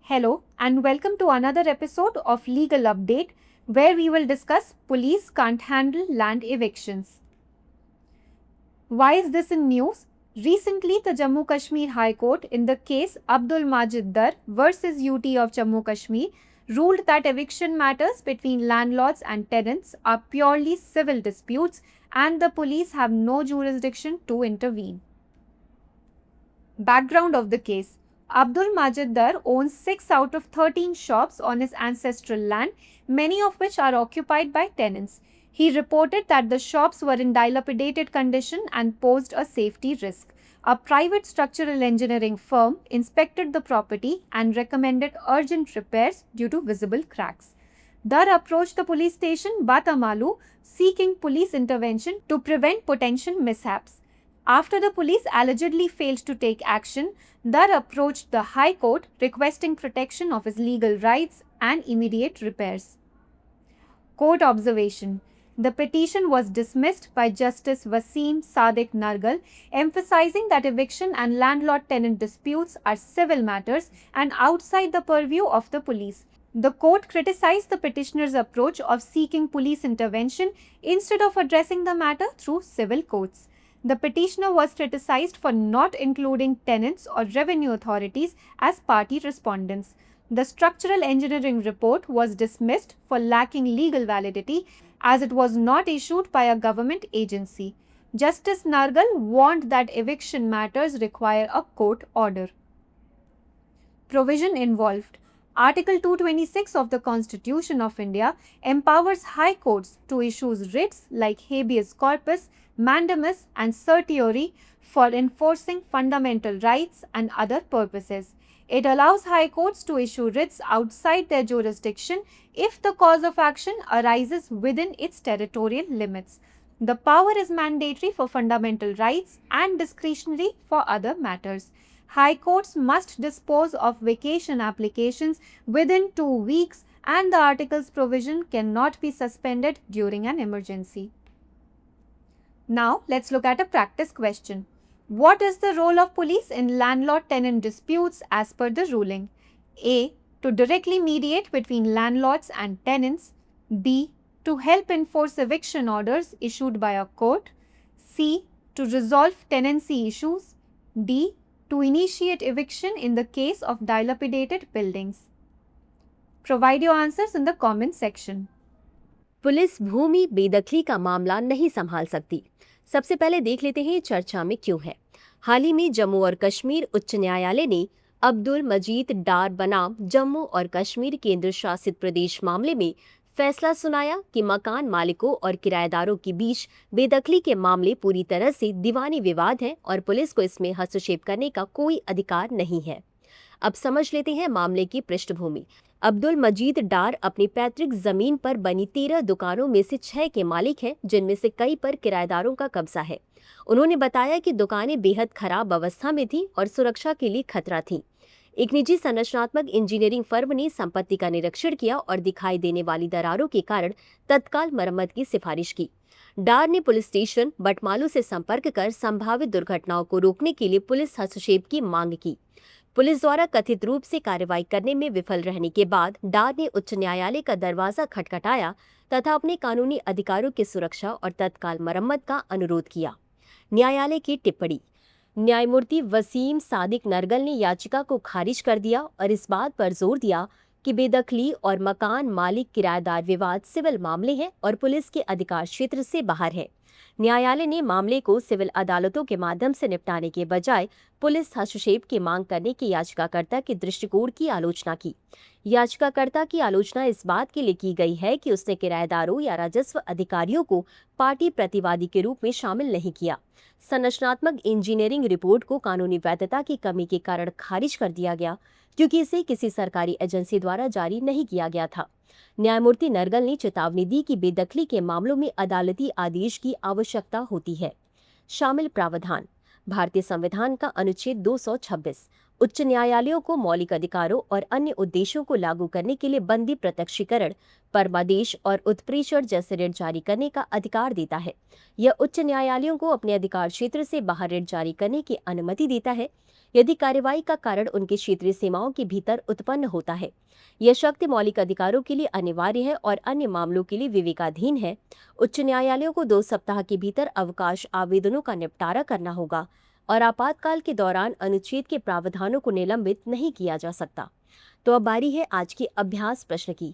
Hello and welcome to another episode of Legal Update where we will discuss police can't handle land evictions. Why is this in news? Recently, the Jammu Kashmir High Court in the case Abdul Majid Dar versus UT of Jammu Kashmir ruled that eviction matters between landlords and tenants are purely civil disputes and the police have no jurisdiction to intervene. Background of the case: Abdul Majid Dar owns 6 out of 13 shops on his ancestral land, many of which are occupied by tenants. He reported that the shops were in dilapidated condition and posed a safety risk. A private structural engineering firm inspected the property and recommended urgent repairs due to visible cracks. Dar approached the police station Batamalu seeking police intervention to prevent potential mishaps. After the police allegedly failed to take action, Dar approached the High Court requesting protection of his legal rights and immediate repairs. Court observation: the petition was dismissed by Justice Wasim Sadiq Nargal, emphasizing that eviction and landlord-tenant disputes are civil matters and outside the purview of the police. The court criticized the petitioner's approach of seeking police intervention instead of addressing the matter through civil courts. The petitioner was criticized for not including tenants or revenue authorities as party respondents. The structural engineering report was dismissed for lacking legal validity as it was not issued by a government agency. Justice Nargal warned that eviction matters require a court order. Provision involved: Article 226 of the Constitution of India empowers high courts to issue writs like habeas corpus, mandamus and certiorari for enforcing fundamental rights and other purposes. It allows high courts to issue writs outside their jurisdiction if the cause of action arises within its territorial limits. The power is mandatory for fundamental rights and discretionary for other matters. High courts must dispose of vacation applications within 2 weeks and the article's provision cannot be suspended during an emergency. Now, let's look at a practice question. What is the role of police in landlord-tenant disputes as per the ruling? A. To directly mediate between landlords and tenants. B. To help enforce eviction orders issued by a court. C. To resolve tenancy issues. D. To initiate eviction in the case of dilapidated buildings. Provide your answers in the comment section. Police भूमि बेदखली का मामला नहीं संभाल सकती। सबसे पहले देख लेते हैं चर्चा में क्यों है। हाल ही में जम्मू और कश्मीर उच्च न्यायालय ने अब्दुल मजीद डार बनाम जम्मू और कश्मीर केंद्र शासित प्रदेश मामले में फैसला सुनाया कि मकान मालिकों और किराएदारों के बीच बेदखली के मामले पूरी तरह से दीवानी विवाद है और पुलिस को इसमें हस्तक्षेप करने का कोई अधिकार नहीं है। अब समझ लेते हैं मामले की पृष्ठभूमि। अब्दुल मजीद डार अपनी पैतृक जमीन पर बनी 13 दुकानों में से 6 के मालिक हैं, जिनमें से कई पर किराएदारों का कब्जा है। उन्होंने बताया कि दुकानें बेहद खराब अवस्था में थीं और सुरक्षा के लिए खतरा थीं। एक निजी संरचनात्मक इंजीनियरिंग फर्म ने संपत्ति का निरीक्षण किया और दिखाई देने वाली दरारों के कारण तत्काल मरम्मत की सिफारिश की। डार ने पुलिस स्टेशन बटमालू से संपर्क कर संभावित दुर्घटनाओं को रोकने के लिए पुलिस हस्तक्षेप की मांग की। पुलिस द्वारा कथित रूप से कार्रवाई करने में विफल रहने के बाद डार ने उच्च न्यायालय का दरवाजा खटखटाया तथा अपने कानूनी अधिकारों की सुरक्षा और तत्काल मरम्मत का अनुरोध किया। न्यायालय की टिप्पणी: न्यायमूर्ति वसीम सादिक नरगल ने याचिका को खारिज कर दिया और इस बात पर जोर दिया कि बेदखली और मकान मालिक किराएदार विवाद सिविल मामले हैं और पुलिस के अधिकार क्षेत्र से बाहर है। न्यायालय ने मामले को सिविल अदालतों के माध्यम से निपटाने के बजाय पुलिस हस्तक्षेप की मांग करने के याचिकाकर्ता के दृष्टिकोण की आलोचना की। याचिकाकर्ता की आलोचना इस बात के लिए की गई है कि उसने किराएदारों या राजस्व अधिकारियों को पार्टी प्रतिवादी के रूप में शामिल नहीं किया। संरचनात्मक इंजीनियरिंग रिपोर्ट को कानूनी वैधता की कमी के कारण खारिज कर दिया गया क्योंकि इसे किसी सरकारी एजेंसी द्वारा जारी नहीं किया गया था। न्यायमूर्ति नरगल ने चेतावनी दी कि बेदखली के मामलों में अदालती आदेश की आवश्यकता होती है। शामिल प्रावधान: भारतीय संविधान का अनुच्छेद 226, उच्च न्यायालयों को मौलिक अधिकारों और अन्य उद्देश्यों को लागू करने के लिए बंदी प्रत्यक्षीकरण, परमादेश और उत्प्रेषण जैसे ऋण जारी करने का अधिकार देता है। यह उच्च न्यायालयों को अपने अधिकार क्षेत्र से बाहर ऋण जारी करने की अनुमति देता है यदि कार्रवाई का कारण उनके क्षेत्रीय सीमाओं के भीतर उत्पन्न होता है। यह शक्ति मौलिक अधिकारों के लिए अनिवार्य है और अन्य मामलों के लिए विवेकाधीन है। उच्च न्यायालयों को 2 सप्ताह के भीतर अवकाश आवेदनों का निपटारा करना होगा और आपातकाल के दौरान अनुच्छेद के प्रावधानों को निलंबित नहीं किया जा सकता। तो अब बारी है आज के अभ्यास प्रश्न की।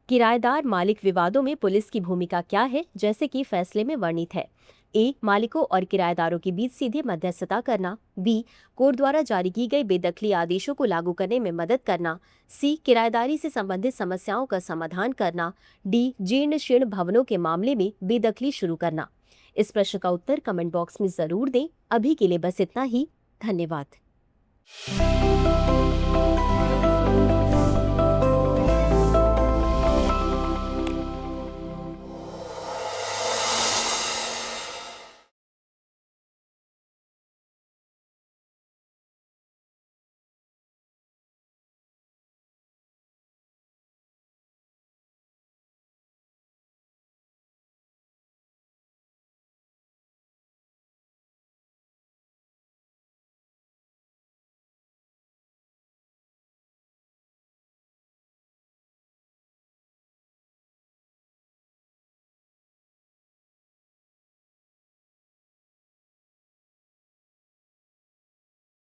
किराएदार मालिक विवादों में पुलिस की भूमिका क्या है, जैसे कि फैसले में वर्णित है? ए. मालिकों और किराएदारों के बीच सीधे मध्यस्थता करना। बी. कोर्ट द्वारा जारी की गई बेदखली आदेशों को लागू करने में मदद करना। सी. किराएदारी से संबंधित समस्याओं का समाधान करना। डी. जीर्ण शीर्ण भवनों के मामले में बेदखली शुरू करना। इस प्रश्न का उत्तर कमेंट बॉक्स में जरूर दें। अभी के लिए बस इतना ही। धन्यवाद।